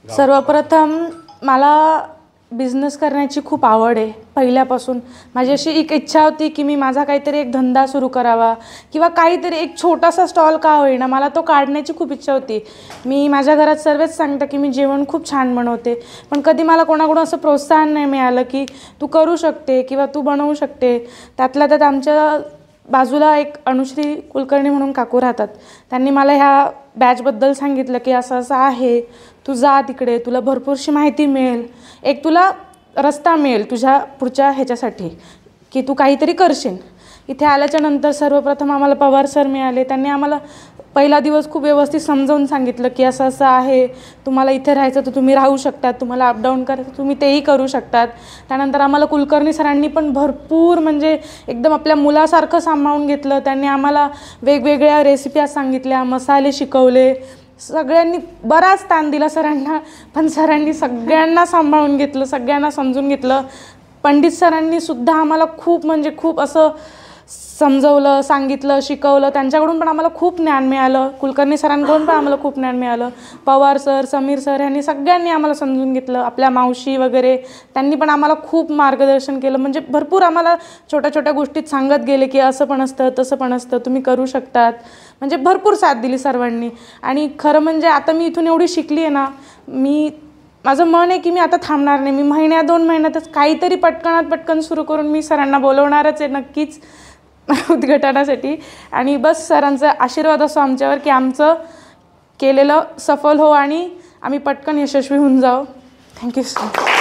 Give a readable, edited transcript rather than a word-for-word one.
सर्वप्रथम मला बिझनेस करण्याची खूप आवड आहे. पहिल्यापासून माझी अशी एक इच्छा होती की मी माझा काहीतरी एक धंदा सुरू करावा किंवा काहीतरी एक छोटासा स्टॉल का होईना, मला तो काढण्याची खूप इच्छा होती. मी माझ्या घरात सर्वच सांगतात की मी जेवण खूप छान बनवते, पण कधी मला कोणाकडून असं प्रोत्साहन नाही मिळालं की तू करू शकते किंवा तू बनवू शकते. त्यातल्या त्यात आमच्या बाजूला एक अनुश्री कुलकर्णी म्हणून काकू राहतात. त्यांनी मला ह्या बॅचबद्दल सांगितलं की असं असं आहे, तू जा तिकडे, तुला भरपूरशी माहिती मिळेल, एक तुला रस्ता मिळेल तुझ्या पुढच्या ह्याच्यासाठी की तू काहीतरी करशील. इथे आल्याच्यानंतर सर्वप्रथम आम्हाला पवार सर मिळाले. त्यांनी आम्हाला पहिला दिवस खूप व्यवस्थित समजावून सांगितलं की असं असं आहे, तुम्हाला इथे राहायचं तर तुम्ही राहू शकतात, तुम्हाला अपडाऊन करायचं तुम्ही तेही करू शकतात. त्यानंतर आम्हाला कुलकर्णी सरांनी पण भरपूर म्हणजे एकदम आपल्या मुलासारखं सांभाळून घेतलं. त्यांनी आम्हाला वेगवेगळ्या रेसिपी सांगितल्या, मसाले शिकवले, सगळ्यांनी बराच ताण दिला सरांना, पण सरांनी सगळ्यांना सांभाळून घेतलं, सगळ्यांना समजून घेतलं. पंडित सरांनी सुद्धा आम्हाला खूप म्हणजे खूप असं समजवलं, सांगितलं, शिकवलं. त्यांच्याकडून पण आम्हाला खूप ज्ञान मिळालं. कुलकर्णी सरांकडून पण आम्हाला खूप ज्ञान मिळालं. पवार सर, समीर सर यांनी सगळ्यांनी आम्हाला समजून घेतलं. आपल्या मावशी वगैरे त्यांनी पण आम्हाला खूप मार्गदर्शन केलं. म्हणजे भरपूर आम्हाला छोट्या छोट्या गोष्टीत सांगत गेले की असं पण असतं, तसं पण असतं, तुम्ही करू शकतात. म्हणजे भरपूर साथ दिली सर्वांनी. आणि खरं म्हणजे आता मी इथून एवढी शिकली आहे ना, माझं मन आहे की मी आता थांबणार नाही. मी महिन्या 2 महिन्यातच काहीतरी पटकन सुरू करून मी सरांना बोलवणारच आहे नक्कीच उद्घाटनासाठी. आणि बस सरांचा आशीर्वाद असो आमच्यावर की आमचं केलेलं सफल हो आणि आम्ही पटकन यशस्वी होऊन जाऊ. Thank you so much.